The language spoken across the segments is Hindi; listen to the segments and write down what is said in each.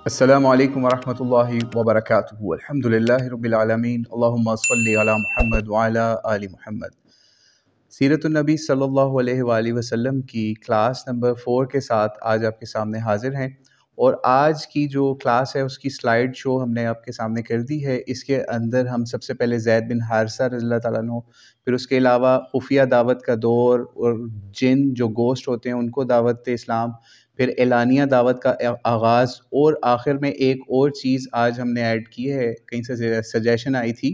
अस्सलामु अलैकुम वरहमतुल्लाहि वबरकातुहू। अल्हम्दुलिल्लाहि रब्बिल आलमीन। अल्लाहुम्मा सल्लि अला मुहम्मद व अला आलि मुहम्मद। सीरतुन नबी सल्लल्लाहु अलैहि वसल्लम की क्लास नंबर 4 के साथ आज आपके सामने हाजिर हैं। और आज की जो क्लास है उसकी स्लाइड शो हमने आपके सामने कर दी है। इसके अंदर हम सबसे पहले ज़ैद बिन हारिसा रज़ियल्लाहु ताला अन्हु, फिर उसके अलावा खुफिया दावत का दौर और जिन जो गोश्त होते हैं उनको दावत इस्लाम, फिर एलानिया दावत का आगाज़, और आखिर में एक और चीज़ आज हमने ऐड की है। कहीं से सजेशन आई थी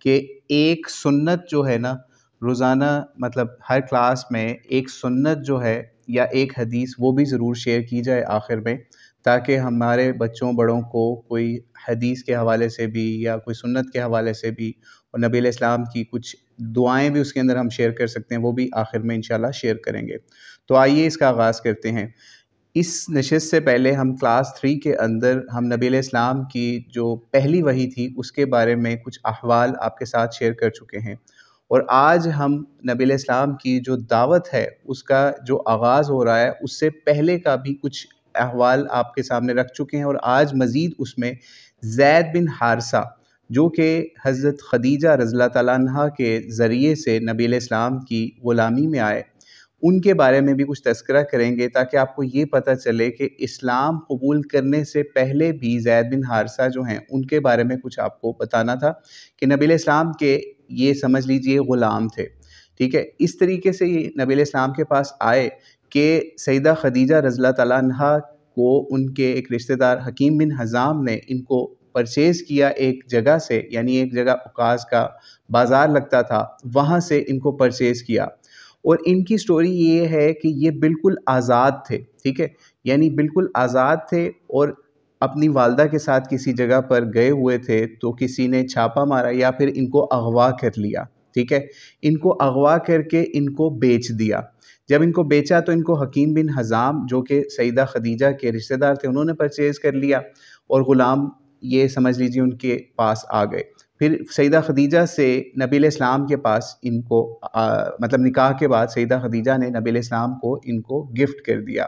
कि एक सुन्नत जो है ना, रोज़ाना मतलब हर क्लास में एक सुन्नत जो है या एक हदीस वो भी ज़रूर शेयर की जाए आखिर में, ताकि हमारे बच्चों बड़ों को कोई हदीस के हवाले से भी या कोई सुन्नत के हवाले से भी, और नबी अलैहिस्सलाम की कुछ दुआएं भी उसके अंदर हम शेयर कर सकते हैं, वो भी आखिर में इंशाल्लाह शेयर करेंगे। तो आइए इसका आगाज़ करते हैं। इस नशिस्त से पहले हम क्लास 3 के अंदर हम नबी अलैहिस्सलाम की जो पहली वही थी उसके बारे में कुछ अहवाल आपके साथ शेयर कर चुके हैं। और आज हम नबी अलैहिस्सलाम की जो दावत है उसका जो आगाज़ हो रहा है उससे पहले का भी कुछ अहवाल आपके सामने रख चुके हैं। और आज मज़ीद उसमें ज़ैद बिन हारिसा, जो कि हज़रत खदीजा रज़ियल्लाहु ताला अन्हा के ज़रिए से नबी अलैहिस्सलाम की ग़ुलामी में आए, उनके बारे में भी कुछ तज़किरा करेंगे, ताकि आपको ये पता चले कि इस्लाम कबूल करने से पहले भी ज़ैद बिन हारिसा जो हैं उनके बारे में कुछ आपको बताना था कि नबी अलैहिस्सलाम के ये समझ लीजिए ग़ुलाम थे। ठीक है, इस तरीके से ये नबी अलैहिस्सलाम के पास आए कि सैयदा खदीजा रज़ियल्लाहु ताला अन्हा को उनके एक रिश्तेदार हकीम बिन हिज़ाम ने इनको परचेज़ किया एक जगह से, यानी एक जगह उकास का बाज़ार लगता था, वहाँ से इनको परचेज़ किया। और इनकी स्टोरी ये है कि ये बिल्कुल आज़ाद थे। ठीक है, यानी बिल्कुल आज़ाद थे और अपनी वालदा के साथ किसी जगह पर गए हुए थे तो किसी ने छापा मारा या फिर इनको अगवा कर लिया। ठीक है, इनको अगवा करके इनको बेच दिया। जब इनको बेचा तो इनको हकीम बिन हिज़ाम, जो कि सैयदा खदीजा के रिश्तेदार थे, उन्होंने परचेज़ कर लिया और ग़ुलाम ये समझ लीजिए उनके पास आ गए। फिर सैयदा खदीजा से नबी अलैहिस्सलाम के पास इनको मतलब निकाह के बाद सैयदा खदीजा ने नबी अलैहिस्सलाम को इनको गिफ्ट कर दिया।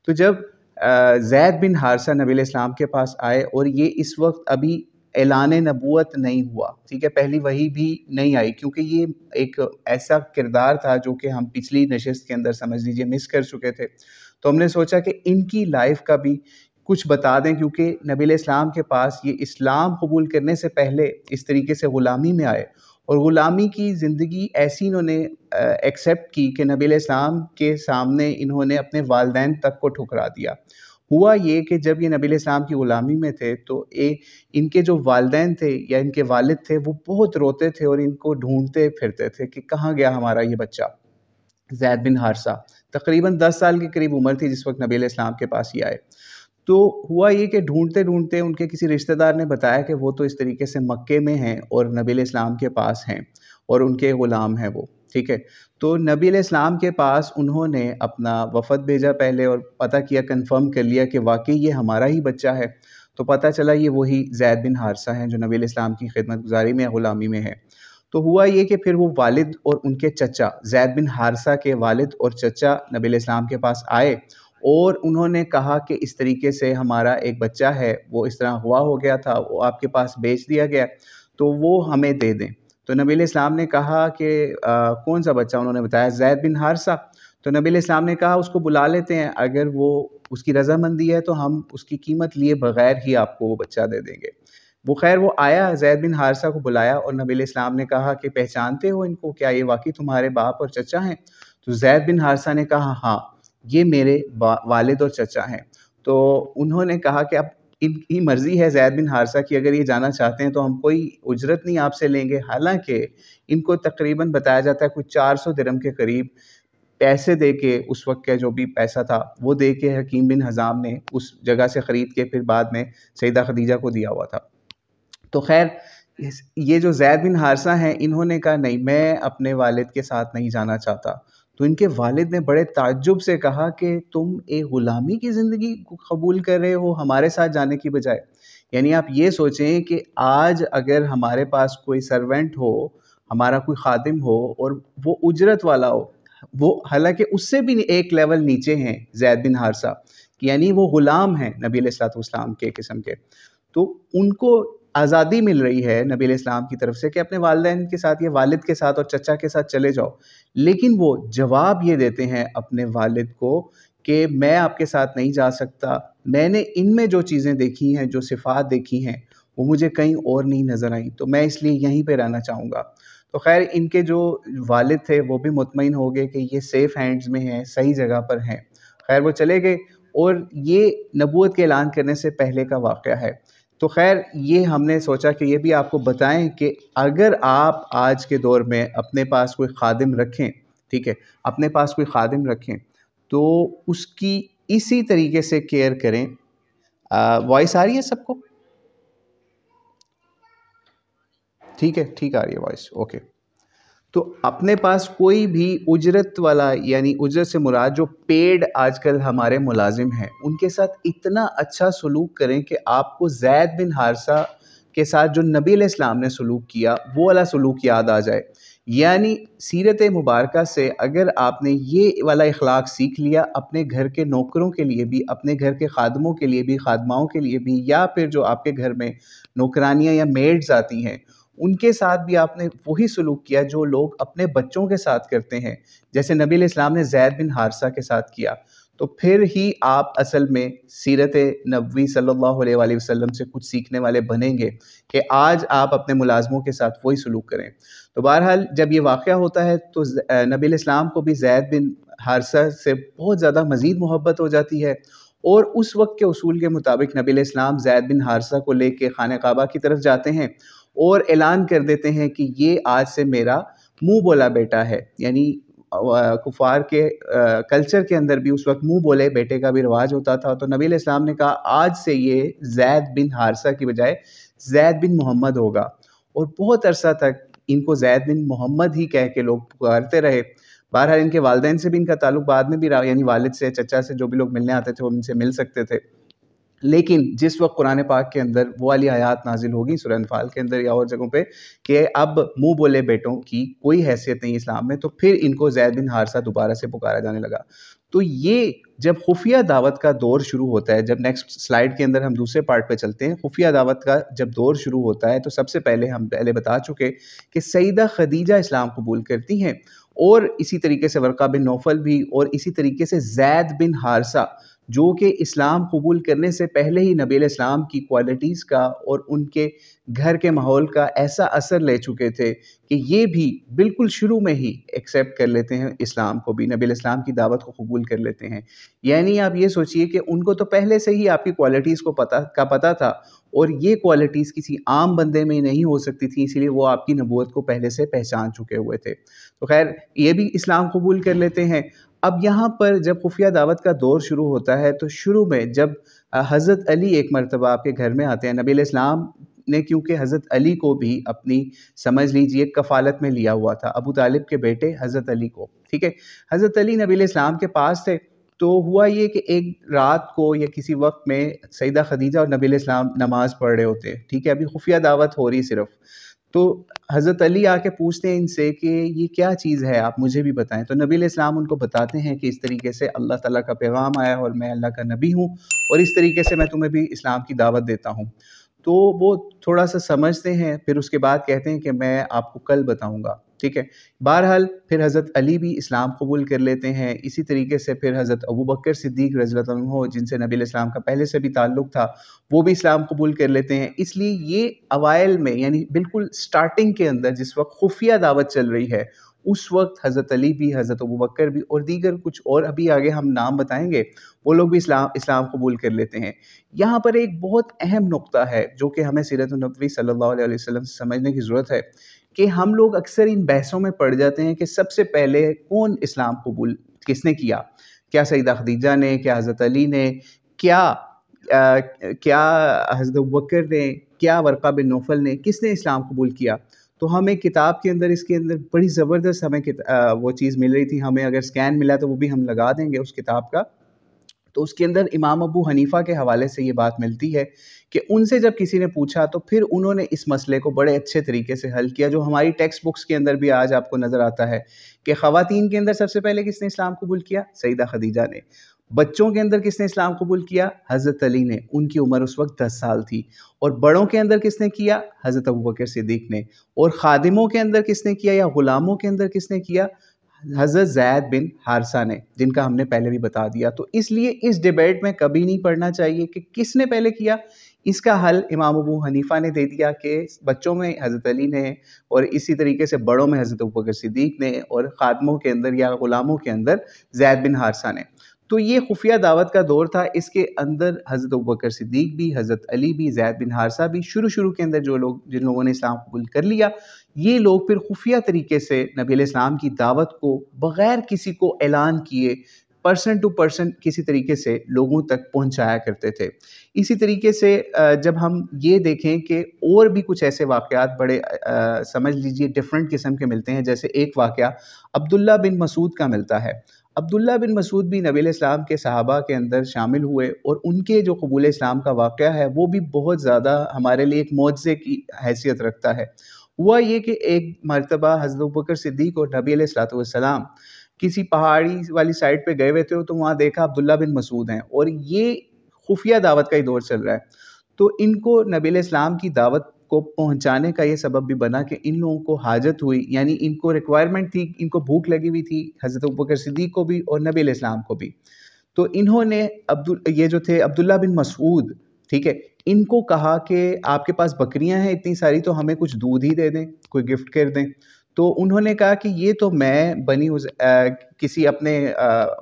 तो जब ज़ैद बिन हारिसा नबी अलैहिस्सलाम के पास आए, और ये इस वक्त अभी ऐलान नबूवत नहीं हुआ, ठीक है, पहली वही भी नहीं आई, क्योंकि ये एक ऐसा किरदार था जो कि हम पिछली नशिस्त के अंदर समझ लीजिए मिस कर चुके थे। तो हमने सोचा कि इनकी लाइफ का भी कुछ बता दें, क्योंकि नबी अलैहिस्सलाम के पास ये इस्लाम कबूल करने से पहले इस तरीके से ग़ुलामी में आए, और ग़ुलामी की ज़िंदगी ऐसी इन्होंने एक्सेप्ट की कि नबी अलैहिस्सलाम के सामने इन्होंने अपने वालिदैन तक को ठुकरा दिया। हुआ ये कि जब ये नबी अलैहिस्सलाम की ग़ुलामी में थे तो इनके जो वालिदैन थे या इनके वालिद थे वो बहुत रोते थे और इनको ढूंढते फिरते थे कि कहाँ गया हमारा ये बच्चा ज़ैद बिन हारिसा। तकरीबन 10 साल के करीब उम्र थी जिस वक्त नबी अलैहिस्सलाम के पास ये आए। तो हुआ ये कि ढूँढते-ढूँढते उनके किसी रिश्तेदार ने बताया कि वो तो इस तरीके से मक्के में हैं और नबी अलैहिस्सलाम के पास हैं और उनके ग़ुलाम हैं वो, ठीक है। तो नबी अलैहिस्सलाम के पास उन्होंने अपना वफ़द भेजा पहले और पता किया, कन्फ़र्म कर लिया कि वाक़ई ये हमारा ही बच्चा है। तो पता चला ये वही ज़ैद बिन हारिसा हैं जो नबी अलैहिस्सलाम की खिदमतगुज़ारी में, ग़ुलामी में है। तो हुआ ये कि फिर वो वालिद और उनके चचा, ज़ैद बिन हारिसा के वालिद और चचा नबी अलैहिस्सलाम के पास आए और उन्होंने कहा कि इस तरीके से हमारा एक बच्चा है, वो इस तरह अग़वा हो गया था, वो आपके पास बेच दिया गया, तो वो हमें दे दें। तो नबी अलैहिस्सलाम ने कहा कि कौन-सा बच्चा? उन्होंने बताया ज़ैद बिन हारिसा। तो नबी अलैहिस्सलाम ने कहा उसको बुला लेते हैं, अगर वो उसकी रज़ामंदी है तो हम उसकी कीमत लिए बगैर ही आपको वो बच्चा दे देंगे। वो ख़ैर वो आया, ज़ैद बिन हारिसा को बुलाया और नबी अलैहिस्सलाम ने कहा कि पहचानते हो इनको? क्या ये वाक़ई तुम्हारे बाप और चचा हैं? तो ज़ैद बिन हारिसा ने कहा हाँ, ये मेरे वालिद और चचा हैं। तो उन्होंने कहा कि अब इनकी मर्ज़ी है ज़ैद बिन हारिसा की, अगर ये जाना चाहते हैं तो हम कोई उजरत नहीं आपसे लेंगे। हालाँकि इनको तकरीबन बताया जाता है कुछ 400 दिरहम के करीब पैसे दे के, उस वक़्त का जो भी पैसा था वो दे के हकीम बिन हिज़ाम ने उस जगह से ख़रीद के फिर बाद में सैयदा खदीजा को दिया हुआ था। तो ख़ैर ये जो ज़ैद बिन हारिसा हैं, इन्होंने कहा नहीं, मैं अपने वालिद के साथ नहीं जाना चाहता। तो इनके वालिद ने बड़े ताज्जुब से कहा कि तुम एक ग़ुलामी की ज़िंदगी कबूल कर रहे हो हमारे साथ जाने की बजाय। यानी आप ये सोचें कि आज अगर हमारे पास कोई सर्वेंट हो, हमारा कोई खादिम हो और वो उजरत वाला हो, वो हालाँकि उससे भी एक लेवल नीचे हैं ज़ैद बिन हारिसा, यानी वो ग़ुलाम हैं नबी अलैहिस्सलाम के किस्म के। तो उनको आज़ादी मिल रही है नबी अलैहिस्सलाम की तरफ से कि अपने वालिदैन के साथ या वालिद के साथ और चचा के साथ चले जाओ। लेकिन वो जवाब ये देते हैं अपने वालिद को कि मैं आपके साथ नहीं जा सकता, मैंने इनमें जो चीज़ें देखी हैं, जो सिफ़ात देखी हैं, वो मुझे कहीं और नहीं नज़र आई, तो मैं इसलिए यहीं पे रहना चाहूँगा। तो ख़ैर इनके जो वालिद थे वो भी मुतमईन हो गए कि ये सेफ़ हैंड्स में हैं, सही जगह पर हैं। ख़ैर वो चले गए और ये नबूवत के ऐलान करने से पहले का वाक़या है। तो ख़ैर ये हमने सोचा कि ये भी आपको बताएँ कि अगर आप आज के दौर में अपने पास कोई ख़ादिम रखें, ठीक है? अपने पास कोई ख़ादिम रखें, तो उसकी इसी तरीके से केयर करें। वॉइस आ रही है सबको? ठीक है, ठीक आ रही है वॉइस, ओके। तो अपने पास कोई भी उजरत वाला, यानी उजरत से मुराद जो पेड आजकल हमारे मुलाजिम हैं, उनके साथ इतना अच्छा सलूक करें कि आपको ज़ैद बिन हारिसा के साथ जो नबी अलैहिस्सलाम ने सलूक किया, वो वाला सलूक याद आ जाए। यानी सीरत मुबारका से अगर आपने ये वाला इखलाक सीख लिया, अपने घर के नौकरों के लिए भी, अपने घर के खादमों के लिए भी, खादमाओं के लिए भी, या फिर जो आपके घर में नौकरानियाँ या मेड्स आती हैं, उनके साथ भी आपने वही सलूक किया जो लोग अपने बच्चों के साथ करते हैं, जैसे नबी अलैहिस्सलाम ने ज़ैद बिन हारिसा के साथ किया। तो फिर ही आप असल में सीरत नबवी सल्लल्लाहु अलैहि वसल्लम से कुछ सीखने वाले बनेंगे कि आज आप अपने मुलाज़मों के साथ वही सलूक करें। तो बहरहाल जब ये वाक़या होता है तो नबी अलैहिस्सलाम को भी ज़ैद बिन हारिसा से बहुत ज़्यादा मज़ीद मोहब्बत हो जाती है, और उस वक़्त के उसूल के मुताबिक नबी अलैहिस्सलाम ज़ैद बिन हारिसा को लेके खाने काबा की तरफ जाते हैं और ऐलान कर देते हैं कि ये आज से मेरा मुँह बोला बेटा है। यानी कुफ़ार के कल्चर के अंदर भी उस वक़्त मुँह बोले बेटे का भी रिवाज होता था। तो नबी अलैहिस्सलाम ने कहा आज से ये ज़ैद बिन हारिसा की बजाय ज़ैद बिन मोहम्मद होगा, और बहुत अरसा तक इनको ज़ैद बिन मोहम्मद ही कह के लोग पुकारते रहे। बहरहाल इनके वालिदैन से भी इनका ताल्लुक बाद में भी रहा, यानी वालिद से, चचा से जो भी लोग मिलने आते थे वो इनसे मिल सकते थे। लेकिन जिस वक़्त कुरान पाक के अंदर वो वाली आयत नाज़िल होगी सूरह अनफ़ाल के अंदर या और जगहों पे कि अब मुँह बोले बेटों की कोई हैसियत नहीं इस्लाम में, तो फिर इनको ज़ैद बिन हारिसा दोबारा से पुकारा जाने लगा। तो ये जब खुफ़िया दावत का दौर शुरू होता है, जब नेक्स्ट स्लाइड के अंदर हम दूसरे पार्ट पे चलते हैं, खुफ़िया दावत का जब दौर शुरू होता है तो सबसे पहले हम पहले बता चुके कि सईदा ख़दीजा इस्लाम कबूल करती हैं, और इसी तरीके से वर्क़ा बिन नौफ़ल भी, और इसी तरीके से ज़ैद बिन हारिसा जो कि इस्लाम कबूल करने से पहले ही नबी अलैहिस्सलाम की क्वालिटीज़ का और उनके घर के माहौल का ऐसा असर ले चुके थे कि ये भी बिल्कुल शुरू में ही एक्सेप्ट कर लेते हैं इस्लाम को भी, नबी अलैहिस्सलाम की दावत को कबूल कर लेते हैं। यानी आप ये सोचिए कि उनको तो पहले से ही आपकी क्वालिटीज़ को पता था, और ये क्वालिटीज़ किसी आम बंदे में नहीं हो सकती थी, इसीलिए वो आपकी नबूवत को पहले से पहचान चुके हुए थे। तो ख़ैर ये भी इस्लाम कबूल कर लेते हैं। अब यहाँ पर जब खुफिया दावत का दौर शुरू होता है तो शुरू में जब हज़रत अली एक मरतबा आपके घर में आते हैं, नबी अलैहिस्सलाम ने क्योंकि हज़रत अली को भी अपनी समझ लीजिए कफ़ालत में लिया हुआ था, अबू तालिब के बेटे हज़रत अली को, ठीक है। हज़रत अली नबी अलैहिस्सलाम के पास थे। तो हुआ ये कि एक रात को या किसी वक्त में सईदा ख़दीजा और नबी अलैहिस्सलाम नमाज़ पढ़ रहे होते हैं, ठीक है, अभी खुफिया दावत हो रही सिर्फ। तो हज़रत अली आके पूछते हैं इनसे कि ये क्या चीज़ है, आप मुझे भी बताएं। तो नबी अलैहिस्सलाम उनको बताते हैं कि इस तरीके से अल्लाह ताला का पैगाम आया और मैं अल्लाह का नबी हूँ, और इस तरीके से मैं तुम्हें भी इस्लाम की दावत देता हूँ। तो वो थोड़ा सा समझते हैं, फिर उसके बाद कहते हैं कि मैं आपको कल बताऊँगा, ठीक है। बहरहाल फिर हज़रत अली भी इस्लाम कबूल कर लेते हैं। इसी तरीके से फिर हज़रत अबू बकर सिद्दीक़ रज़ियल्लाहु अन्हु जिनसे नबी अलैहिस्सलाम का पहले से भी ताल्लुक़ था, वो भी इस्लाम कबूल कर लेते हैं। इसलिए ये अवाइल में, यानी बिल्कुल स्टार्टिंग के अंदर जिस वक्त खुफिया दावत चल रही है, उस वक्त हज़रत अली भी, हज़रत अबू बकर भी, और दीगर कुछ और अभी आगे हम नाम बताएंगे, वो लोग भी इस्लाम कबूल कर लेते हैं। यहाँ पर एक बहुत अहम नुक्ता है जो कि हमें सीरत नबवी सल्लल्लाहु अलैहि वसल्लम से समझने की ज़रूरत है कि हम लोग अक्सर इन बहसों में पड़ जाते हैं कि सबसे पहले कौन इस्लाम कबूल किसने किया, क्या सईदा ख़दीजा ने, क्या हज़रत अली ने, क्या हज़रत अबू बकर ने, क्या वर्क़ा बिन नौफ़ल ने, किसने इस्लाम कबूल किया। तो हमें किताब के अंदर, इसके अंदर बड़ी ज़बरदस्त हमें वो चीज़ मिल रही थी, हमें अगर स्कैन मिला तो वो भी हम लगा देंगे उस किताब का। तो उसके अंदर इमाम अबू हनीफ़ा के हवाले से ये बात मिलती है कि उनसे जब किसी ने पूछा तो फिर उन्होंने इस मसले को बड़े अच्छे तरीके से हल किया, जो हमारी टेक्स्ट बुक्स के अंदर भी आज आपको नज़र आता है कि ख़वातीन के अंदर सबसे पहले किसने इस्लाम कबूल किया, सईदा ख़दीजा ने। बच्चों के अंदर किसने इस्लाम कबूल किया? हज़रत अली ने, उनकी उम्र उस वक़्त 10 साल थी। और बड़ों के अंदर किसने किया? हज़रत अबू बकर सिद्दीक़ ने। और ख़ादिमों के अंदर किसने किया या ग़ुलामों के अंदर किसने किया? हज़रत ज़ैद बिन हारिसा ने, जिनका हमने पहले भी बता दिया। तो इसलिए इस डिबेट में कभी नहीं पढ़ना चाहिए कि किसने पहले किया। इसका हल इमाम अबू हनीफ़ा ने दे दिया कि बच्चों में हज़रत अली ने, और इसी तरीके से बड़ों में हज़रत अबू बकर सिद्दीक़ ने, और ख़ादिमों के अंदर या ग़ुलामों के अंदर ज़ैद बिन हारिसा ने। तो ये खुफिया दावत का दौर था। इसके अंदर हज़रत अबू बकर सिद्दीक़ भी, हज़रत अली भी, ज़ैद बिन हारिसा भी, शुरू के अंदर जिन लोगों ने इस्लाम कबूल कर लिया, ये लोग फिर खुफिया तरीके से नबी अलैहिस्सलाम की दावत को बग़ैर किसी को ऐलान किए पर्सन टू पर्सन किसी तरीके से लोगों तक पहुँचाया करते थे। इसी तरीके से जब हम ये देखें कि और भी कुछ ऐसे वाक़यात बड़े समझ लीजिए डिफरेंट किस्म के मिलते हैं। जैसे एक वाक़या अब्दुल्ला बिन मसूद का मिलता है। अब्दुल्ला बिन मसूद भी नबी अलैहिस्सलाम के सहाबा के अंदर शामिल हुए, और उनके जो कबूल इस्लाम का वाक़या है वो भी बहुत ज़्यादा हमारे लिए एक मौजज़े की हैसियत रखता है। हुआ ये कि एक मरतबा हज़रत अबू बकर सिद्दीक़ और नबी अलैहिस्सलातु वस्सलाम किसी पहाड़ी वाली साइड पे गए हुए थे, तो वहाँ देखा अब्दुल्ला बिन मसूद हैं, और ये खुफिया दावत का ही दौर चल रहा है। तो इनको नबी अलैहिस्सलाम की दावत को पहुँचाने का ये सबब भी बना कि इन लोगों को हाजत हुई, यानी इनको रिक्वायरमेंट थी, इनको भूख लगी हुई थी, हज़रत अबू बकर सिद्दीक़ को भी और नबी अलैहिस्सलाम को भी। तो इन्होंने ये जो थे अब्दुल्ला बिन मसूद, ठीक है, इनको कहा कि आपके पास बकरियां हैं इतनी सारी, तो हमें कुछ दूध ही दे दें, कोई गिफ्ट कर दें। तो उन्होंने कहा कि ये तो मैं किसी अपने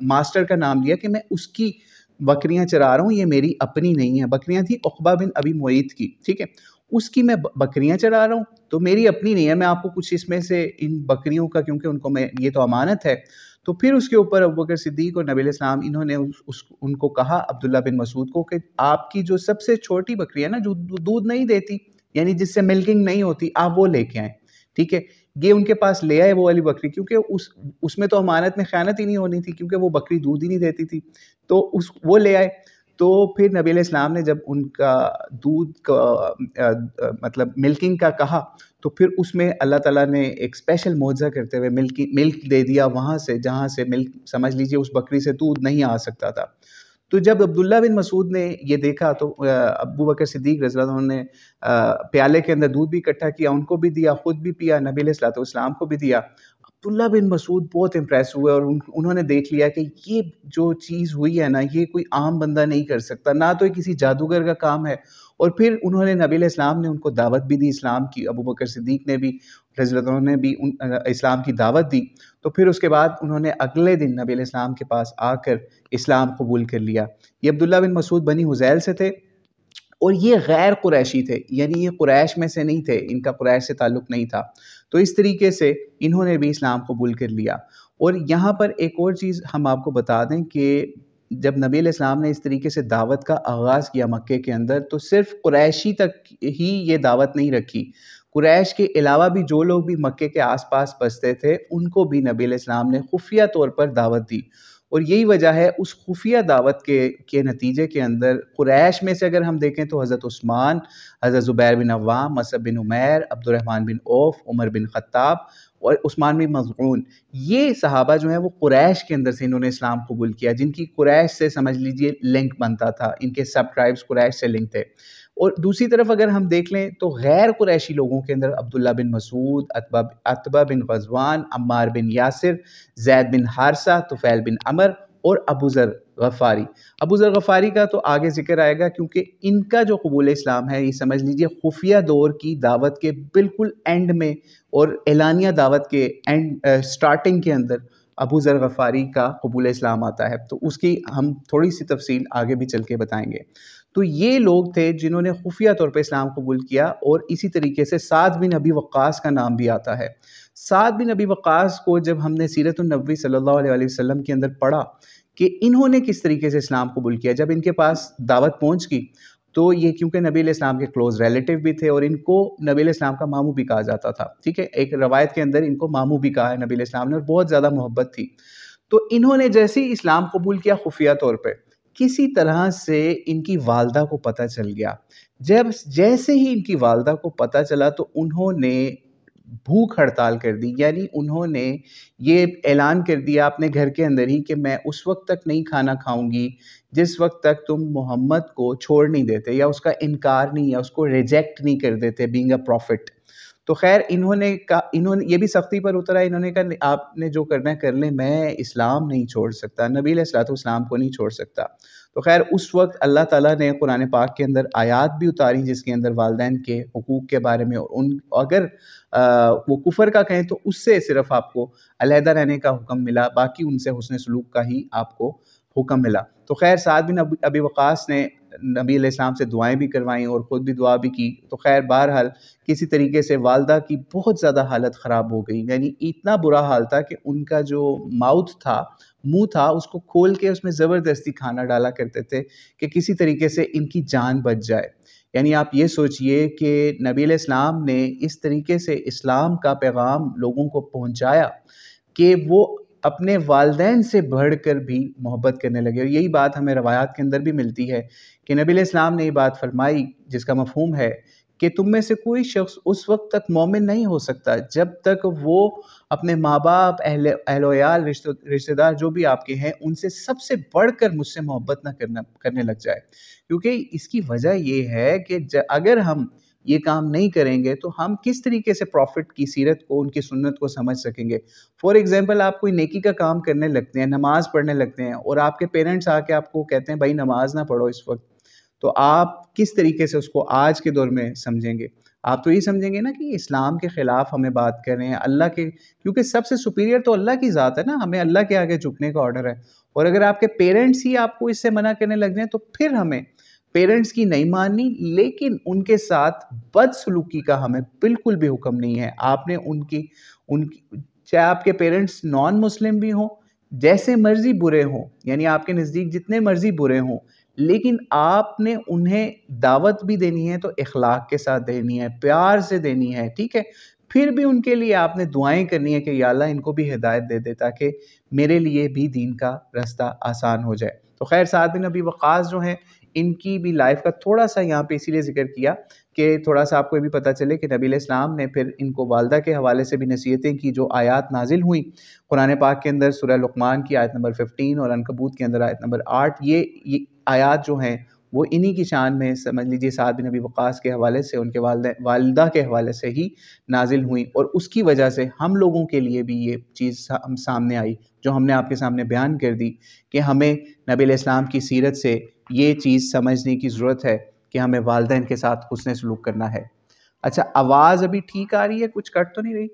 मास्टर का नाम लिया कि मैं उसकी बकरियां चरा रहा हूँ, ये मेरी अपनी नहीं है। बकरियां थी उक़बा बिन अबी मुईत की, ठीक है, उसकी मैं बकरियां चरा रहा हूँ, तो मेरी अपनी नहीं है। मैं आपको कुछ इसमें से इन बकरियों का, क्योंकि उनको मैं, ये तो अमानत है। तो फिर उसके ऊपर अबू बकर सिद्दीक़ और नबी अलैहिस्सलाम इन्होंने उनको कहा अब्दुल्ला बिन मसूद को कि आपकी जो सबसे छोटी बकरी है ना, जो दूध नहीं देती, यानी जिससे मिल्किंग नहीं होती, आप वो लेके आएँ, ठीक है। ये उनके पास ले आए वो वाली बकरी, क्योंकि उसमें तो अमानत में ख़यानत ही नहीं होनी थी, क्योंकि वो बकरी दूध ही नहीं देती थी। तो वो ले आए। तो फिर नबी अलैहिस्सलाम ने जब उनका दूध का मतलब मिल्किंग का कहा, तो फिर उसमें अल्लाह ताला ने एक स्पेशल मौजज़ा करते हुए मिल्क दे दिया वहाँ से, जहाँ से मिल्क समझ लीजिए उस बकरी से दूध नहीं आ सकता था। तो जब अब्दुल्ला बिन मसूद ने ये देखा, तो अबू बकर सिद्दीक़ रज़ियल्लाहु अन्हु ने प्याले के अंदर दूध भी इकट्ठा किया, उनको भी दिया, खुद भी पिया, नबी अलैहिस्सलातु वस्सलाम को भी दिया। अब्दुल्ला बिन मसूद बहुत इम्प्रेस हुए, और उन्होंने देख लिया कि ये जो चीज़ हुई है ना, ये कोई आम बंदा नहीं कर सकता, ना तो ये किसी जादूगर का काम है। और फिर उन्होंने, नबी अलैहिस्सलाम ने उनको दावत भी दी इस्लाम की, अबू बकर सिद्दीक़ ने भी, रज़ियल्लाहु अन्हु ने भी इस्लाम की दावत दी। तो फिर उसके बाद उन्होंने अगले दिन नबी अलैहिस्सलाम के पास आकर इस्लाम कबूल कर लिया। ये अब्दुल्ला बिन मसूद बनी हुज़ैल से थे, और ये गैर कुरैशी थे, यानी ये कुरैश में से नहीं थे, इनका कुरैश से ताल्लुक़ नहीं था। तो इस तरीके से इन्होंने भी इस्लाम कबूल कर लिया। और यहाँ पर एक और चीज़ हम आपको बता दें कि जब नबी अलैहिस्सलाम ने इस तरीके से दावत का आगाज़ किया मक्के के अंदर, तो सिर्फ़ कुरैशी तक ही ये दावत नहीं रखी। कुरैश के अलावा भी जो लोग भी मक्के के आस-पास बसते थे, उनको भी नबी अलैहिस्सलाम ने खुफ़िया तौर पर दावत दी। और यही वजह है, उस खुफिया दावत के नतीजे के अंदर कुरैश में से अगर हम देखें तो हज़रत उस्मान, हज़रत ज़ुबैर बिन अव्वाम, मसअब बिन उमैर, अब्दुर्रहमान बिन औफ़, उमर बिन ख़त्ताब और उस्मान बिन मज़ऊन, ये सहाबा जो हैं वो कुरैश के अंदर से इन्होंने इस्लाम कबूल किया, जिनकी कुरैश से समझ लीजिए लिंक बनता था, इनके सब ट्राइब्स कुरैश से लिंक थे। और दूसरी तरफ अगर हम देख लें तो गैर कुरैशी लोगों के अंदर अब्दुल्ला बिन मसूद, अतबा बिन ग़ज़वान, अम्मार बिन यासिर, ज़ैद बिन हारिसा, तुफ़ैल बिन अमर और अबू ज़र ग़फ़ारी। अबू ज़र ग़फ़ारी का तो आगे ज़िक्र आएगा, क्योंकि इनका जो कबूल इस्लाम है, ये समझ लीजिए खुफिया दौर की दावत के बिल्कुल एंड में, और एलानिया दावत के स्टार्टिंग के अंदर अबू ज़र ग़फ़ारी का कबूल इस्लाम आता है। तो उसकी हम थोड़ी सी तफ़सील आगे भी चल के बताएँगे। तो ये लोग थे जिन्होंने खुफिया तौर पे इस्लाम कबूल किया। और इसी तरीके से साद बिन अबी वक्कास का नाम भी आता है। साद बिन अबी वक्कास को जब हमने सीरतुन नबवी सल्लल्लाहु अलैहि वसल्लम के अंदर पढ़ा कि इन्होंने किस तरीके से इस्लाम कबूल किया, जब इनके पास दावत पहुँच गई, तो ये क्योंकि नबी अलैहिस्सलाम के क्लोज़ रिलेटिव भी थे, और इनको नबी अलैहिस्सलाम का मामू भी कहा जाता था, ठीक है। एक रवायत के अंदर इनको मामू भी कहा है नबी अलैहिस्सलाम ने, और बहुत ज़्यादा मोहब्बत थी। तो इन्होंने जैसे ही इस्लाम कबूल किया खुफिया तौर पे, किसी तरह से इनकी वालदा को पता चल गया। जैसे ही इनकी वालदा को पता चला, तो उन्होंने भूख हड़ताल कर दी, यानी उन्होंने ये ऐलान कर दिया अपने घर के अंदर ही कि मैं उस वक्त तक नहीं खाना खाऊंगी जिस वक्त तक तुम मोहम्मद को छोड़ नहीं देते या उसका इनकार नहीं या उसको रिजेक्ट नहीं कर देते बीइंग अ प्रॉफिट। तो खैर इन्होंने ये भी सख्ती पर उतरा, इन्होंने कहा आपने जो करना है कर लें, मैं इस्लाम नहीं छोड़ सकता, नबी अलैहिस्सलातु वस्सलाम को नहीं छोड़ सकता। तो खैर उस वक्त अल्लाह ताला ने कुरान पाक के अंदर आयात भी उतारी जिसके अंदर वालिदैन के हुकूक के बारे में, और उन अगर वो कुफर का कहें तो उससे सिर्फ आपको अलहदा रहने का हुक्म मिला, बाकी उनसे हुस्न सलूक का ही आपको हुक्म मिला। तो खैर साद बिन अबी वक़ास ने नबी अलैहिस्सलाम से दुआएं भी करवाई और ख़ुद भी दुआ भी की। तो खैर बहरहाल किसी तरीके से वालदा की बहुत ज़्यादा हालत ख़राब हो गई, यानी इतना बुरा हाल था कि उनका जो माउथ था, मुंह था, उसको खोल के उसमें ज़बरदस्ती खाना डाला करते थे कि किसी तरीके से इनकी जान बच जाए। यानी आप ये सोचिए कि नबी अलैहिस्सलाम ने इस तरीके से इस्लाम का पैगाम लोगों को पहुँचाया कि वो अपने वालिदैन से बढ़कर भी मोहब्बत करने लगे। और यही बात हमें रवायात के अंदर भी मिलती है कि नबी अलैहिस्सलाम ने ये बात फरमाई जिसका मफ़हूम है कि तुम में से कोई शख्स उस वक्त तक मोमिन नहीं हो सकता जब तक वो अपने माँ बाप, अहल-ओ-याल, रिश्तेदार जो भी आपके हैं उनसे सबसे बढ़कर मुझसे मोहब्बत ना करने लग जाए। क्योंकि इसकी वजह ये है कि अगर हम ये काम नहीं करेंगे तो हम किस तरीके से प्रॉफिट की सीरत को, उनकी सुन्नत को समझ सकेंगे। फॉर एग्जांपल आप कोई नेकी का काम करने लगते हैं, नमाज़ पढ़ने लगते हैं और आपके पेरेंट्स आके आपको कहते हैं भाई नमाज ना पढ़ो इस वक्त, तो आप किस तरीके से उसको आज के दौर में समझेंगे? आप तो ये समझेंगे ना कि इस्लाम के ख़िलाफ़ हमें बात कर रहे हैं, अल्लाह के, क्योंकि सबसे सुपीरियर तो अल्लाह की ज़ात है ना, हमें अल्लाह के आगे झुकने का ऑर्डर है। और अगर आपके पेरेंट्स ही आपको इससे मना करने लग जाएँ तो फिर हमें पेरेंट्स की नहीं माननी, लेकिन उनके साथ बदसलूकी का हमें बिल्कुल भी हुक्म नहीं है। आपने उनकी उनकी चाहे आपके पेरेंट्स नॉन मुस्लिम भी हों, जैसे मर्ज़ी बुरे हों, यानी आपके नज़दीक जितने मर्ज़ी बुरे हों, लेकिन आपने उन्हें दावत भी देनी है तो इखलाक के साथ देनी है, प्यार से देनी है, ठीक है? फिर भी उनके लिए आपने दुआएँ करनी है कि या अल्लाह इनको भी हिदायत दे दे ताकि मेरे लिए भी दीन का रास्ता आसान हो जाए। तो खैर साद बिन अबी वक़ास जो हैं, इनकी भी लाइफ़ का थोड़ा-सा यहाँ पे इसीलिए ज़िक्र किया कि थोड़ा-सा आपको ये भी पता चले कि नबी अलैहिस्सलाम ने फिर इनको वालिदा के हवाले से भी नसीहतें की, जो आयात नाज़िल हुई कुरान पाक के अंदर सूरह लुक़मान की आयत नंबर 15 और अनकबूत के अंदर आयत नंबर 8, ये आयात जो हैं वो इन्हीं की शान में समझ लीजिए साद बिन अबी वक़ास के हवाले से, उनके वालिदा के हवाले से ही नाज़िल हुई, और उसकी वजह से हम लोगों के लिए भी ये चीज़ सामने आई जो हमने आपके सामने बयान कर दी कि हमें नबी अलैहिस्सलाम की सीरत से ये चीज़ समझने की ज़रूरत है कि हमें वालिदैन के साथ हुस्न सलूक करना है। अच्छा, आवाज़ अभी ठीक आ रही है? कुछ कट तो नहीं रही?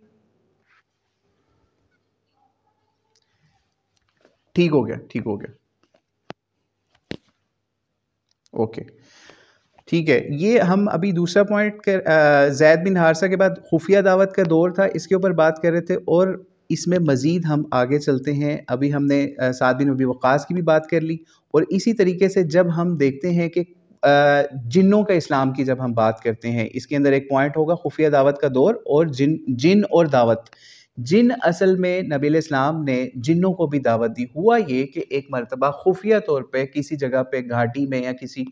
ठीक हो गया, ठीक हो गया। ओके, ठीक है। ये हम अभी दूसरा पॉइंट ज़ैद बिन हारिसा के बाद खुफिया दावत का दौर था, इसके ऊपर बात कर रहे थे, और इसमें मज़ीद हम आगे चलते हैं। अभी हमने साद बिन अबी वक़ास की भी बात कर ली, और इसी तरीके से जब हम देखते हैं कि जिन्नों का इस्लाम की जब हम बात करते हैं, इसके अंदर एक पॉइंट होगा खुफिया दावत का दौर और जिन और दावत। जिन असल में नबी अलैहिस्सलाम ने जिन्नों को भी दावत दी। हुआ ये कि एक मरतबा खुफिया तौर पे किसी जगह पे घाटी में या किसी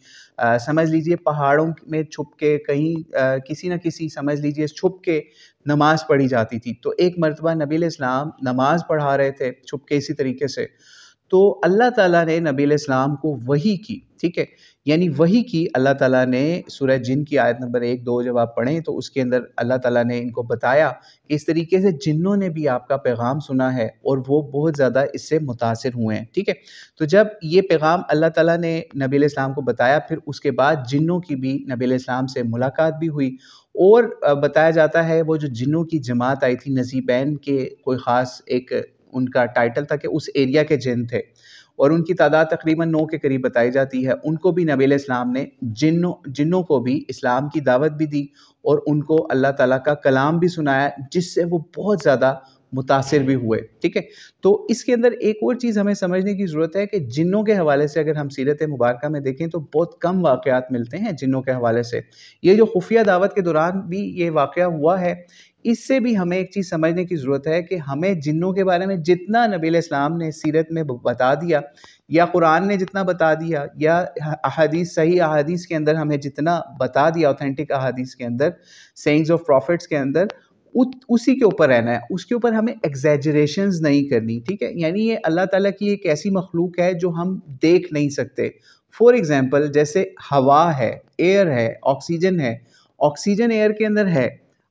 समझ लीजिए पहाड़ों में छुप के कहीं किसी न किसी समझ लीजिए छुप के नमाज़ पढ़ी जाती थी। तो एक मरतबा नबी अलैहिस्सलाम नमाज़ पढ़ा रहे थे छुप के इसी तरीके से, तो अल्लाह ताला ने नबी अलैहिस्सलाम को वही की, ठीक है? यानी वही की अल्लाह ताला ने सूरह जिन की आयत नंबर 1-2 जब आप पढ़ें तो उसके अंदर अल्लाह ताला ने इनको बताया कि इस तरीके से जिन्नों ने भी आपका पैगाम सुना है और वो बहुत ज़्यादा इससे मुतासिर हुए हैं, ठीक है? तो जब ये पैगाम अल्लाह ताला ने नबी अलैहिस्सलाम को बताया, फिर उसके बाद जिन्नों की भी नबी अलैहिस्सलाम से मुलाकात भी हुई, और बताया जाता है वो जो जिन्नों की जमात आई थी, नजीबैन के कोई ख़ास एक उनका टाइटल था कि उस एरिया के जिन थे, और उनकी तादाद तकरीबन 9 के करीब बताई जाती है। उनको भी नबी अलैहिस्सलाम ने जिन्नों को भी इस्लाम की दावत भी दी और उनको अल्लाह ताला का कलाम भी सुनाया, जिससे वो बहुत ज़्यादा मुतासिर भी हुए, ठीक है? तो इसके अंदर एक और चीज़ हमें समझने की ज़रूरत है कि जिन्नों के हवाले से अगर हम सीरत मुबारका में देखें तो बहुत कम वाक़यात मिलते हैं जिन्नों के हवाले से। ये जो खुफिया दावत के दौरान भी ये वाक़या हुआ है, इससे भी हमें एक चीज़ समझने की ज़रूरत है कि हमें जिन्नों के बारे में जितना नबी अलैहिस्सलाम ने सीरत में बता दिया, या कुरान ने जितना बता दिया, या अहादीस, सही अहादीस के अंदर हमें जितना बता दिया, ऑथेंटिक अहादीस के अंदर, सेइंग्स ऑफ प्रॉफिट्स के अंदर, उसी के ऊपर रहना है, उसके ऊपर हमें एग्जैजरेशंस नहीं करनी, ठीक है। यानी ये अल्लाह ताला की एक ऐसी मखलूक है जो हम देख नहीं सकते। फॉर एग्जांपल जैसे हवा है, एयर है, ऑक्सीजन है, ऑक्सीजन एयर के अंदर है।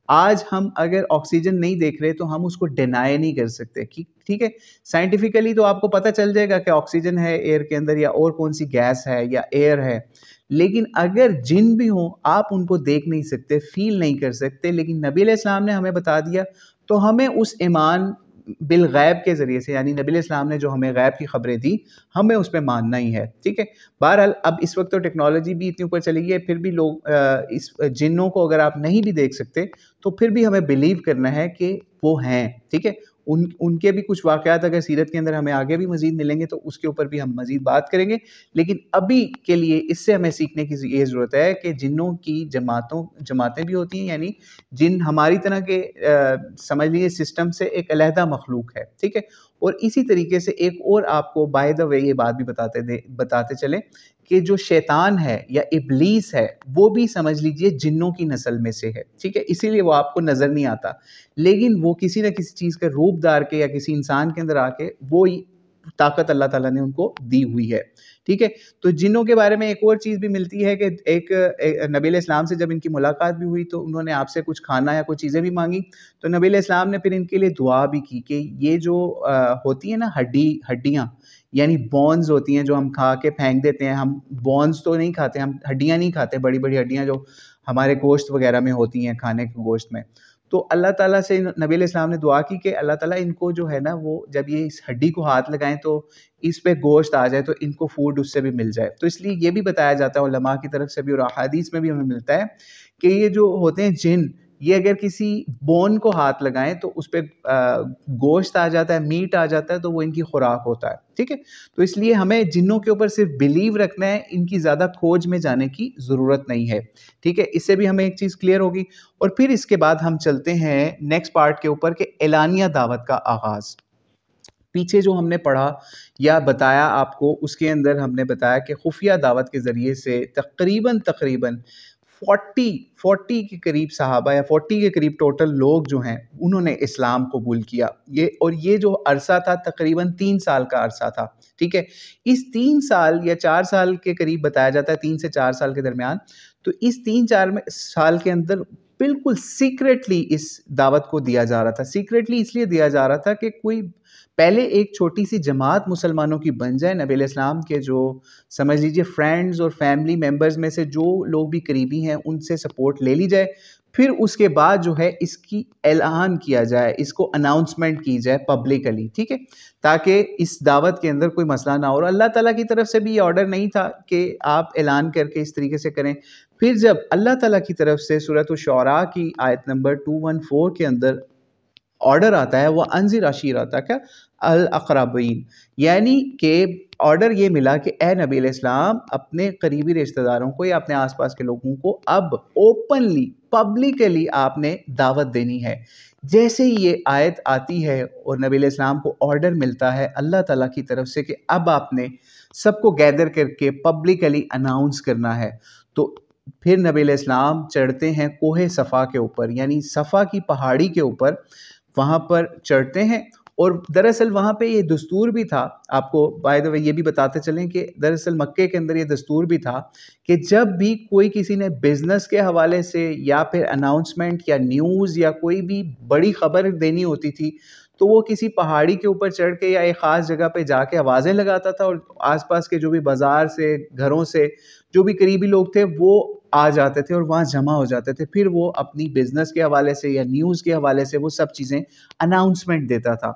आज हम अगर ऑक्सीजन नहीं देख रहे तो हम उसको डिनाई नहीं कर सकते, ठीक है। साइंटिफिकली तो आपको पता चल जाएगा कि ऑक्सीजन है एयर के अंदर या और कौन सी गैस है या एयर है। लेकिन अगर जिन भी हों, आप उनको देख नहीं सकते, फील नहीं कर सकते, लेकिन नबी अलैहिस्सलाम ने हमें बता दिया, तो हमें उस ईमान बिल गैब के ज़रिए से, यानी नबी अलैहिस्सलाम ने जो हमें गैब की खबरें दी, हमें उस पे मानना ही है, ठीक है। बहरहाल अब इस वक्त तो टेक्नोलॉजी भी इतनी ऊपर चली गई है, फिर भी लोग इस जिन्नों को अगर आप नहीं भी देख सकते, तो फिर भी हमें बिलीव करना है कि वो हैं, ठीक है। उनके भी कुछ वाक़यात अगर सीरत के अंदर हमें आगे भी मज़ीद मिलेंगे तो उसके ऊपर भी हम मज़ीद बात करेंगे। लेकिन अभी के लिए इससे हमें सीखने की ये ज़रूरत है कि जिन्नों की जमातें भी होती हैं, यानी जिन हमारी तरह के समझ लीजिए सिस्टम से एक अलहदा मखलूक है, ठीक है। और इसी तरीके से एक और आपको बाय द वे ये बात भी बताते चलें कि जो शैतान है या इब्लीस है, वो भी समझ लीजिए जिन्नों की नस्ल में से है, ठीक है। इसीलिए वो आपको नज़र नहीं आता, लेकिन वो किसी न किसी चीज़ का रूप धार के या किसी इंसान के अंदर आके वो ताकत अल्लाह ताला ने उनको दी हुई है, ठीक है। तो जिन्नों के बारे में एक और चीज़ भी मिलती है कि नबी अलैहिस्सलाम से जब इनकी मुलाकात भी हुई तो उन्होंने आपसे कुछ खाना या कुछ चीज़ें भी मांगी, तो नबी अलैहिस्सलाम ने फिर इनके लिए दुआ भी की कि ये जो होती है ना हड्डियाँ, यानी बोन्स होती हैं जो हम खा के फेंक देते हैं, हम बोन्स तो नहीं खाते, हम हड्डियाँ नहीं खाते, बड़ी बड़ी हड्डियाँ जो हमारे गोश्त वगैरह में होती हैं, खाने के गोश्त में। तो अल्लाह ताला से नबी अलैहिस्सलाम ने दुआ की कि अल्लाह ताला इनको जो है ना, वो जब ये इस हड्डी को हाथ लगाएं तो इस पे गोश्त आ जाए, तो इनको फूड उससे भी मिल जाए। तो इसलिए ये भी बताया जाता है उलमा की तरफ से भी और अहादीस में भी हमें मिलता है कि ये जो होते हैं जिन, ये अगर किसी बोन को हाथ लगाएं तो उस पर गोश्त आ जाता है, मीट आ जाता है, तो वो इनकी खुराक होता है, ठीक है। तो इसलिए हमें जिन्नों के ऊपर सिर्फ बिलीव रखना है, इनकी ज़्यादा खोज में जाने की ज़रूरत नहीं है, ठीक है। इससे भी हमें एक चीज़ क्लियर होगी। और फिर इसके बाद हम चलते हैं नेक्स्ट पार्ट के ऊपर कि एलानिया दावत का आगाज़। पीछे जो हमने पढ़ा या बताया आपको, उसके अंदर हमने बताया कि खुफिया दावत के ज़रिए से तकरीबन 40 के करीब सहाबा या 40 के करीब टोटल लोग जो हैं उन्होंने इस्लाम कबूल किया। ये जो अरसा था तकरीबन 3 साल का अरसा था, ठीक है। इस 3 साल या 4 साल के करीब बताया जाता है, 3 से 4 साल के दरमियान। तो इस 3-4 साल के अंदर बिल्कुल सीक्रेटली इस दावत को दिया जा रहा था। सीक्रेटली इसलिए दिया जा रहा था कि कोई पहले एक छोटी सी जमात मुसलमानों की बन जाए, नबी अलैहिस्सलाम के जो समझ लीजिए फ्रेंड्स और फैमिली मेंबर्स में से जो लोग भी करीबी हैं उनसे सपोर्ट ले ली जाए, फिर उसके बाद जो है इसकी ऐलान किया जाए, इसको अनाउंसमेंट की जाए पब्लिकली, ठीक है, ताकि इस दावत के अंदर कोई मसला ना हो। और अल्लाह ताला की तरफ से भी ये ऑर्डर नहीं था कि आप ऐलान करके इस तरीके से करें। फिर जब अल्लाह ताला की तरफ से सूरत शुअरा की आयत नंबर 214 के अंदर ऑर्डर आता है, वह अंजिर अशीरतक अल अक़रबीन, यानी कि ऑर्डर ये मिला कि ए नबी अलैहिस्सलाम अपने करीबी रिश्तेदारों को या अपने आसपास के लोगों को अब ओपनली पब्लिकली आपने दावत देनी है। जैसे ही ये आयत आती है और नबी अलैहिस्सलाम को ऑर्डर मिलता है अल्लाह ताला की तरफ से कि अब आपने सबको गैदर करके पब्लिकली अनाउंस करना है, तो फिर नबी अलैहिस्सलाम चढ़ते हैं कोहे सफ़ा के ऊपर, यानी सफ़ा की पहाड़ी के ऊपर, वहाँ पर चढ़ते हैं। और दरअसल वहाँ पे ये दस्तूर भी था, आपको बाय द वे ये भी बताते चलें कि दरअसल मक्के के अंदर ये दस्तूर भी था कि जब भी कोई किसी ने बिज़नेस के हवाले से या फिर अनाउंसमेंट या न्यूज़ या कोई भी बड़ी खबर देनी होती थी, तो वो किसी पहाड़ी के ऊपर चढ़ के या एक ख़ास जगह पे जाके आवाज़ें लगाता था और आसपास के जो भी बाज़ार से, घरों से जो भी करीबी लोग थे वो आ जाते थे और वहाँ जमा हो जाते थे। फिर वो अपनी बिज़नेस के हवाले से या न्यूज़ के हवाले से वो सब चीज़ें अनाउंसमेंट देता था।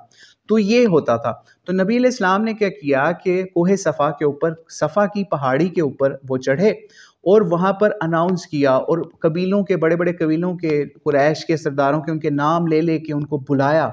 तो ये होता था। तो नबी अलैहिस्सलाम ने क्या किया कि कोहे सफ़ा के ऊपर, सफ़ा की पहाड़ी के ऊपर वो चढ़े और वहाँ पर अनाउंस किया और कबीलों के, बड़े-बड़े कबीलों के, कुरैश के सरदारों के उनके नाम ले के उनको बुलाया।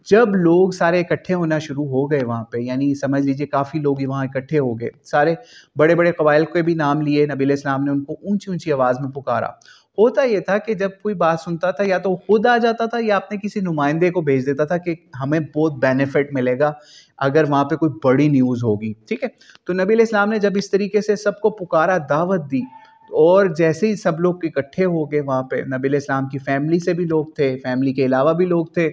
जब लोग सारे इकट्ठे होना शुरू हो गए वहाँ पे, यानी समझ लीजिए काफ़ी लोग वहाँ इकट्ठे हो गए, सारे बड़े-बड़े कबाइल के भी नाम लिए नबी अलैहिस्सलाम ने, उनको ऊँची-ऊँची आवाज़ में पुकारा। होता ये था कि जब कोई बात सुनता था या तो खुद आ जाता था या अपने किसी नुमाइंदे को भेज देता था कि हमें बहुत बेनिफिट मिलेगा अगर वहाँ पे कोई बड़ी न्यूज़ होगी, ठीक है। तो नबी अलैहिस्सलाम ने जब इस तरीके से सबको पुकारा, दावत दी, और जैसे ही सब लोग इकट्ठे हो गए वहाँ पे, नबी अलैहिस्सलाम की फैमिली से भी लोग थे, फैमिली के अलावा भी लोग थे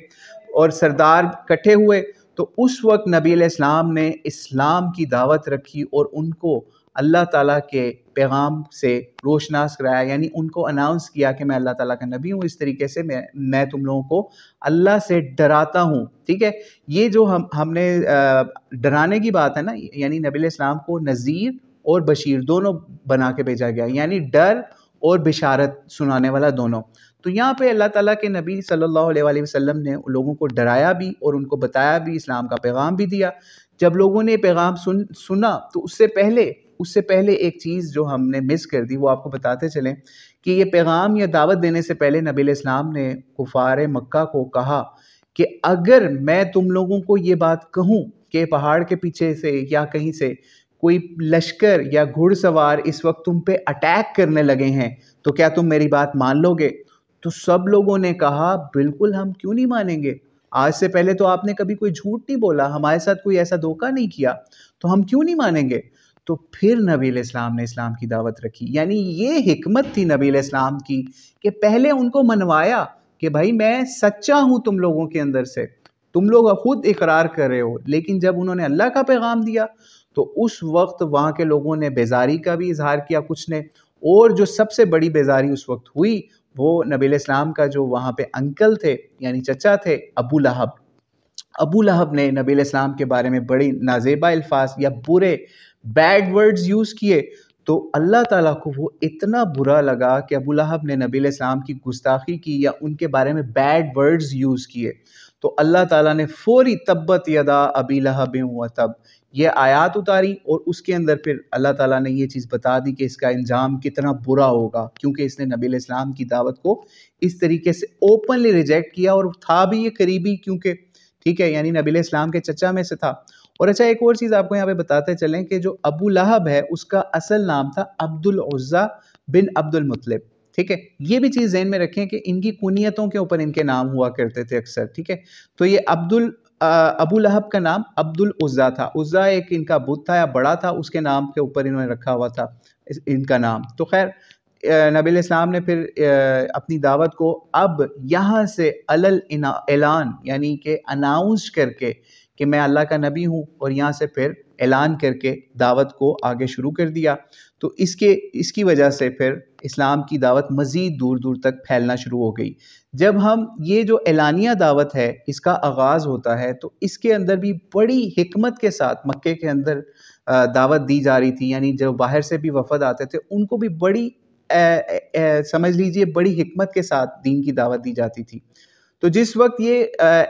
और सरदार इकट्ठे हुए, तो उस वक्त नबी अलैहिस्सलाम ने इस्लाम की दावत रखी और उनको अल्लाह ताला के पैगाम से रोशनास कराया, यानी उनको अनाउंस किया कि मैं अल्लाह ताला का नबी हूँ, इस तरीके से मैं तुम लोगों को अल्लाह से डराता हूँ। ठीक है, ये जो हमने डराने की बात है ना, यानी नबी अलैहिस्सलाम को नज़ीर और बशीर दोनों बना के भेजा गया, यानी डर और बिशारत सुनाने वाला दोनों। तो यहाँ पे अल्लाह ताला के नबी सल्लल्लाहु अलैहि वसल्लम ने लोगों को डराया भी और उनको बताया भी, इस्लाम का पैगाम भी दिया। जब लोगों ने पैगाम सुना तो उससे पहले एक चीज़ जो हमने मिस कर दी वो आपको बताते चलें कि ये पैगाम या दावत देने से पहले नबी अलैहिस्सलाम ने कुफार मक्का को कहा कि अगर मैं तुम लोगों को ये बात कहूँ कि पहाड़ के पीछे से या कहीं से कोई लश्कर या घुड़सवार इस वक्त तुम पे अटैक करने लगे हैं, तो क्या तुम मेरी बात मान लोगे? तो सब लोगों ने कहा बिल्कुल, हम क्यों नहीं मानेंगे, आज से पहले तो आपने कभी कोई झूठ नहीं बोला, हमारे साथ कोई ऐसा धोखा नहीं किया, तो हम क्यों नहीं मानेंगे? तो फिर नबी अलैहिस्सलाम ने इस्लाम की दावत रखी, यानी ये हिकमत थी नबी अलैहिस्सलाम की कि पहले उनको मनवाया कि भाई मैं सच्चा हूं तुम लोगों के अंदर से, तुम लोग खुद इकरार कर रहे हो, लेकिन जब उन्होंने अल्लाह का पैगाम दिया तो उस वक्त वहाँ के लोगों ने बेजारी का भी इजहार किया कुछ ने, और जो सबसे बड़ी बेजारी उस वक्त हुई वो नबी अलैहिस्सलाम का जो वहाँ पे अंकल थे यानी चचा थे अबू लहब ने नबी अलैहिस्सलाम के बारे में बड़ी नाजेबा अल्फाज या बुरे बैड वर्ड्स यूज़ किए। तो अल्लाह ताला को वो इतना बुरा लगा कि अबू लहब ने नबी अलैहिस्सलाम की गुस्ताखी की या उनके बारे में बैड वर्ड्स यूज़ किए, तो अल्लाह ताला ने फौरी तब्बत यदा अबी लहब व तब ये आयत उतारी और उसके अंदर फिर अल्लाह ताला ने ये चीज़ बता दी कि इसका इंजाम कितना बुरा होगा, क्योंकि इसने नबी अलैहिस्सलाम की दावत को इस तरीके से ओपनली रिजेक्ट किया और था भी ये करीबी, क्योंकि ठीक है यानी नबी अलैहिस्सलाम के चचा में से था। और अच्छा, एक और चीज़ आपको यहाँ पे बताते चलें कि जो अबू लहब है उसका असल नाम था अब्दुल उज़्ज़ा बिन अब्दुल मुत्तलिब। ठीक है, ये भी चीज़ ज़हन में रखें कि इनकी कुनियतों के ऊपर इनके नाम हुआ करते थे अक्सर। ठीक है, तो ये अबू लहब का नाम अब्दुल उज़्ज़ा था, उज़्ज़ा एक इनका बुत था या बड़ा था, उसके नाम के ऊपर इन्होंने रखा हुआ था इनका नाम। तो खैर नबी अलैहिस्सलाम ने फिर अपनी दावत को अब यहाँ से अलल ऐलान यानी कि अनाउंस करके कि मैं अल्लाह का नबी हूँ, और यहाँ से फिर ऐलान करके दावत को आगे शुरू कर दिया। तो इसकी वजह से फिर इस्लाम की दावत मज़ीद दूर दूर तक फैलना शुरू हो गई। जब हम ये जो एलानिया दावत है इसका आगाज़ होता है तो इसके अंदर भी बड़ी हिकमत के साथ मक्के के अंदर दावत दी जा रही थी, यानी जब बाहर से भी वफ़द आते थे उनको भी बड़ी समझ लीजिए बड़ी हिकमत के साथ दीन की दावत दी जाती थी। तो जिस वक्त ये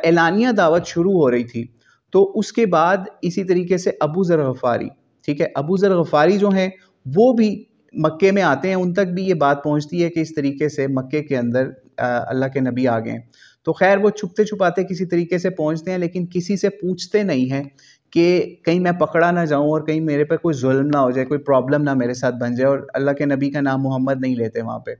एलानिया दावत शुरू हो रही थी तो उसके बाद इसी तरीके से अबू ज़र गफ़ारी, ठीक है, अबू ज़र गफ़ारी जो हैं वो भी मक्के में आते हैं, उन तक भी ये बात पहुंचती है कि इस तरीके से मक्के के अंदर अल्लाह के नबी आ गए हैं। तो खैर वो छुपते छुपाते किसी तरीके से पहुंचते हैं, लेकिन किसी से पूछते नहीं हैं कि कहीं मैं पकड़ा ना जाऊं और कहीं मेरे पे कोई जुल्म ना हो जाए, कोई प्रॉब्लम ना मेरे साथ बन जाए, और अल्लाह के नबी का नाम मोहम्मद नहीं लेते वहाँ पे।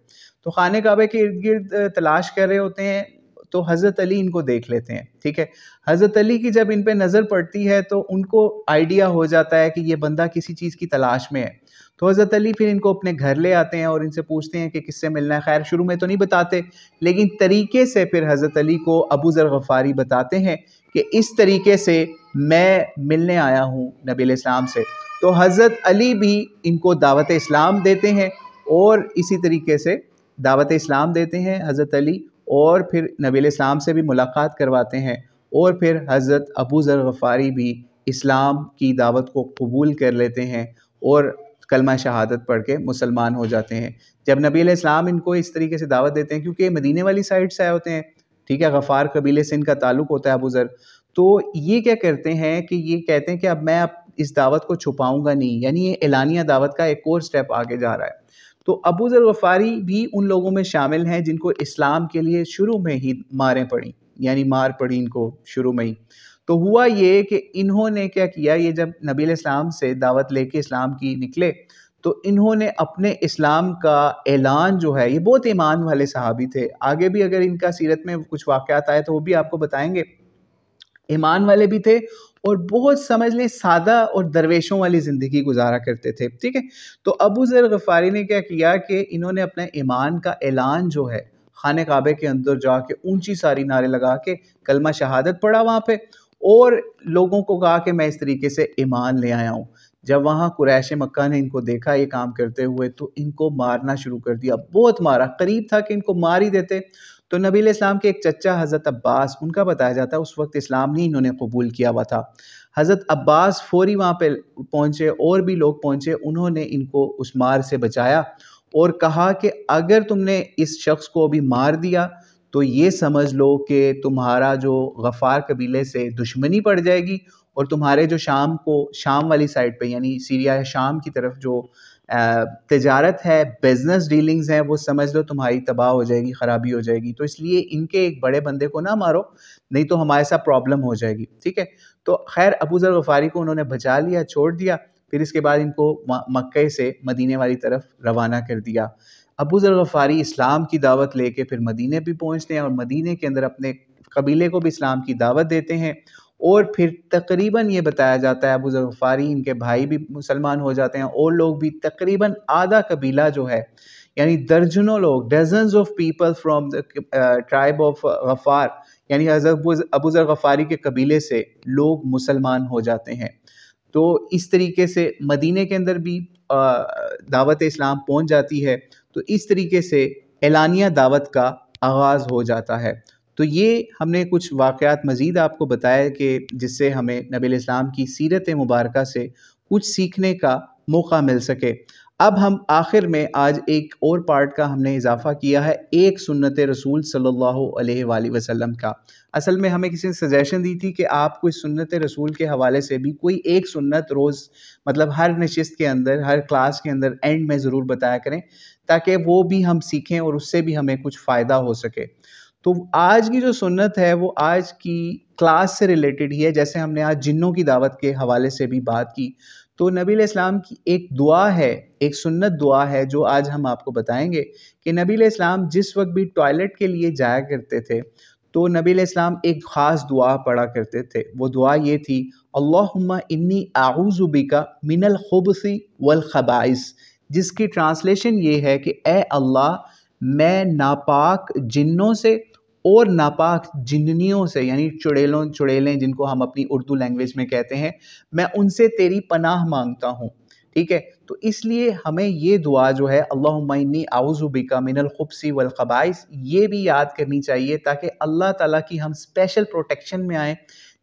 तो खाने काबे के इर्द गिर्द तलाश कर रहे होते हैं तो हज़रत अली इनको देख लेते हैं। ठीक है, हज़रत अली की जब इन पे नज़र पड़ती है तो उनको आइडिया हो जाता है कि ये बंदा किसी चीज़ की तलाश में है। तो हज़रत अली फिर इनको अपने घर ले आते हैं और इनसे पूछते हैं कि किससे मिलना है। खैर शुरू में तो नहीं बताते, लेकिन तरीके से फिर हज़रत अली को अबू ज़र गफ़ारी बताते हैं कि इस तरीके से मैं मिलने आया हूँ नबी अलैहिस्सलाम से। तो हज़रत अली भी इनको दावत इस्लाम देते हैं और इसी तरीके से दावत इस्लाम देते हैं हज़रत अली, और फिर नबी अलैहिस्सलाम से भी मुलाकात करवाते हैं, और फिर हज़रत अबू ज़र गफ़ारी भी इस्लाम की दावत को कबूल कर लेते हैं और कलमा शहादत पढ़ के मुसलमान हो जाते हैं। जब नबी अलैहिस्सलाम इनको इस तरीके से दावत देते हैं, क्योंकि मदीने वाली साइड से आए होते हैं, ठीक है, गफ़ार कबीले से इनका ताल्लुक़ होता है अबू ज़र, तो ये क्या करते हैं कि ये कहते हैं कि अब मैं इस दावत को छुपाऊँगा नहीं, यानी ये एलानिया दावत का एक और स्टेप आगे जा रहा है। तो अबू ज़र गफ़ारी भी उन लोगों में शामिल हैं जिनको इस्लाम के लिए शुरू में ही मारें पड़ी, यानी मार पड़ी इनको शुरू में ही। तो हुआ ये कि इन्होंने क्या किया, ये जब नबी अलैहिस्सलाम से दावत लेके इस्लाम की निकले तो इन्होंने अपने इस्लाम का ऐलान जो है, ये बहुत ईमान वाले सहाबी थे, आगे भी अगर इनका सीरत में कुछ वाक़यात आए तो वो भी आपको बताएंगे। ईमान वाले भी थे और बहुत समझ लें सादा और दरवेशों वाली ज़िंदगी गुजारा करते थे, ठीक है। तो अबू ज़र गफ़ारी ने क्या किया कि इन्होंने अपने ईमान का ऐलान जो है खाने काबे के अंदर जाके ऊंची सारी नारे लगा के कलमा शहादत पढ़ा वहाँ पे, और लोगों को कहा कि मैं इस तरीके से ईमान ले आया हूँ। जब वहाँ कुरैश मक्का ने इनको देखा ये काम करते हुए तो इनको मारना शुरू कर दिया, बहुत मारा, करीब था कि इनको मार ही देते। तो नबी इस्लाम के एक चचा हज़रत अब्बास, उनका बताया जाता है उस वक्त इस्लाम नहीं इन्होंने कबूल किया हुआ था। हज़रत अब्बास फ़ौरी वहाँ पे पहुँचे, और भी लोग पहुँचे, उन्होंने इनको उस मार से बचाया और कहा कि अगर तुमने इस शख्स को अभी मार दिया तो ये समझ लो कि तुम्हारा जो गफ़ार कबीले से दुश्मनी पड़ जाएगी, और तुम्हारे जो शाम वाली साइड पे यानी सीरिया या शाम की तरफ जो तिजारत है, बिजनेस डीलिंग्स हैं, वो समझ लो तुम्हारी तबाह हो जाएगी, ख़राबी हो जाएगी। तो इसलिए इनके एक बड़े बंदे को ना मारो, नहीं तो हमारे साथ प्रॉब्लम हो जाएगी, ठीक है। तो खैर अबू ज़र गफ़ारी को उन्होंने बचा लिया, छोड़ दिया। फिर इसके बाद इनको मक्के से मदीने वाली तरफ रवाना कर दिया। अबू ज़र गफ़ारी इस्लाम की दावत लेके फिर मदीने भी पहुँचते हैं, और मदीने के अंदर अपने कबीले को भी इस्लाम की दावत देते हैं। और फिर तकरीबन ये बताया जाता है अबू ज़र गफ़ारी, इनके भाई भी मुसलमान हो जाते हैं, और लोग भी, तकरीबन आधा कबीला जो है, यानी दर्जनों लोग, dozens of people from the tribe of Ghaffar, यानी हज़रत अबू ज़र गफ़ारी के कबीले से लोग मुसलमान हो जाते हैं। तो इस तरीके से मदीने के अंदर भी दावत इस्लाम पहुंच जाती है। तो इस तरीके से एलानिया दावत का आगाज़ हो जाता है। तो ये हमने कुछ वाक़यात मज़ीद आपको बताया कि जिससे हमें नबी इस्लाम की सीरत मुबारका से कुछ सीखने का मौका मिल सके। अब हम आखिर में आज एक और पार्ट का हमने इजाफ़ा किया है, एक सुन्नत रसूल सल्लल्लाहु अलैहि वसल्लम का। असल में हमें किसी ने सजेशन दी थी कि आप कोई सुन्नत रसूल के हवाले से भी कोई एक सुन्नत रोज़, मतलब हर नशिस्त के अंदर, हर क्लास के अंदर एंड में ज़रूर बताया करें, ताकि वो भी हम सीखें और उससे भी हमें कुछ फ़ायदा हो सके। तो आज की जो सुन्नत है वो आज की क्लास से रिलेटेड ही है। जैसे हमने आज जिन्नों की दावत के हवाले से भी बात की, तो नबी इस्लाम की एक दुआ है, एक सुन्नत दुआ है जो आज हम आपको बताएंगे कि नबी इस्लाम जिस वक्त भी टॉयलेट के लिए जाया करते थे तो नबी इस्लाम एक ख़ास दुआ पढ़ा करते थे। वो दुआ ये थी, अल्लाहुम्मा इन्नी आऊज़ु बिका मिनल खुबसी वल खबाइस, जिसकी ट्रांसलेशन ये है कि ए अल्लाह, मैं नापाक जिन्नों से और नापाक जिन्नियों से, यानी चुड़ैलें जिनको हम अपनी उर्दू लैंग्वेज में कहते हैं, मैं उनसे तेरी पनाह मांगता हूँ, ठीक है। तो इसलिए हमें ये दुआ जो है, अल्लाहुम्मा इन्नी आऊज़ु बिका मिनल खुब्सी वल खबाइस, ये भी याद करनी चाहिए ताकि अल्लाह ताला की हम स्पेशल प्रोटेक्शन में आएँ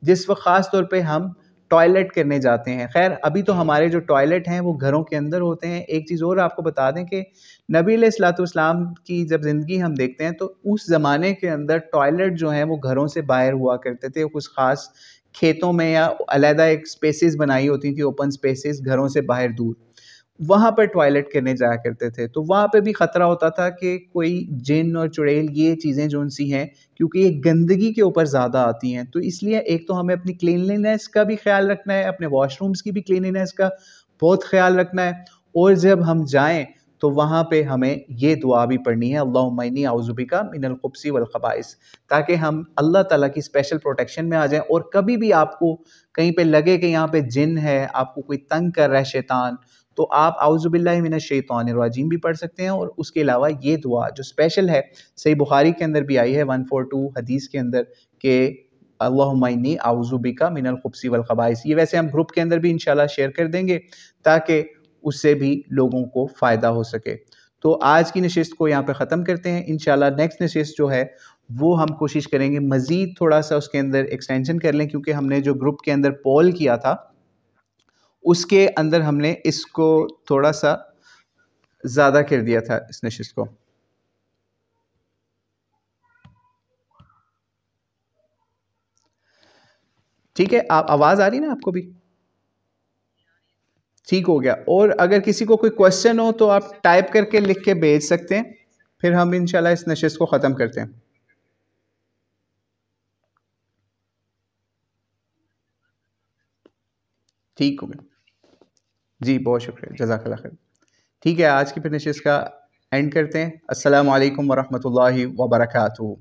जिस वक्त ख़ास तौर पे हम टॉयलेट करने जाते हैं। खैर अभी तो हमारे जो टॉयलेट हैं वो घरों के अंदर होते हैं। एक चीज़ और आपको बता दें कि नबी अलैहिस्सलाम की जब ज़िंदगी हम देखते हैं तो उस ज़माने के अंदर टॉयलेट जो हैं वो घरों से बाहर हुआ करते थे, कुछ ख़ास खेतों में या अलहदा एक स्पेसेस बनाई होती थी, ओपन स्पेसेस घरों से बाहर दूर, वहाँ पर टॉयलेट करने जाया करते थे। तो वहाँ पे भी ख़तरा होता था कि कोई जिन और चुड़ैल, ये चीज़ें जो उनसी हैं, क्योंकि ये गंदगी के ऊपर ज़्यादा आती हैं। तो इसलिए एक तो हमें अपनी क्लीनलीनेस का भी ख़्याल रखना है, अपने वॉशरूम्स की भी क्लीनलीनेस का बहुत ख़्याल रखना है, और जब हम जाएँ तो वहाँ पे हमें ये दुआ भी पढ़नी है, अल्लाहुम्मा इन्नी औज़ु बिका मिनल खुब्सी वल खबाइस, ताकि हम अल्लाह ताला की स्पेशल प्रोटेक्शन में आ जाएँ। और कभी भी आपको कहीं पे लगे कि यहाँ पे जिन है, आपको कोई तंग कर रहा है शैतान, तो आप औज़ु बिल्लाहि मिनश शैतानिर रजीम भी पढ़ सकते हैं। और उसके अलावा ये दुआ जो स्पेशल है, सही बुखारी के अंदर भी आई है 142 हदीस के अंदर कि अल्लाहुम्मा इन्नी औज़ु बिका मिनल खुब्सी वल खबाइस। ये वैसे हम ग्रुप के अंदर भी इंशाल्लाह शेयर कर देंगे ताकि उससे भी लोगों को फ़ायदा हो सके। तो आज की नशिस्त को यहाँ पे ख़त्म करते हैं। इंशाल्लाह नेक्स्ट नशिस्त जो है वो हम कोशिश करेंगे मज़ीद थोड़ा सा उसके अंदर एक्सटेंशन कर लें, क्योंकि हमने जो ग्रुप के अंदर पोल किया था उसके अंदर हमने इसको थोड़ा सा ज़्यादा कर दिया था इस नशिस्त को। ठीक है, आप आवाज़ आ रही है ना आपको भी? ठीक हो गया। और अगर किसी को कोई क्वेश्चन हो तो आप टाइप करके लिख के भेज सकते हैं, फिर हम इंशाल्लाह इस नशिस्त को ख़त्म करते हैं। ठीक हो गया जी, बहुत शुक्रिया, जज़ाकल्लाह खैर। ठीक है, आज की फिर नशिस्त का एंड करते हैं। अस्सलामु अलैकुम वरहमतुल्लाहि वबरकातुहू।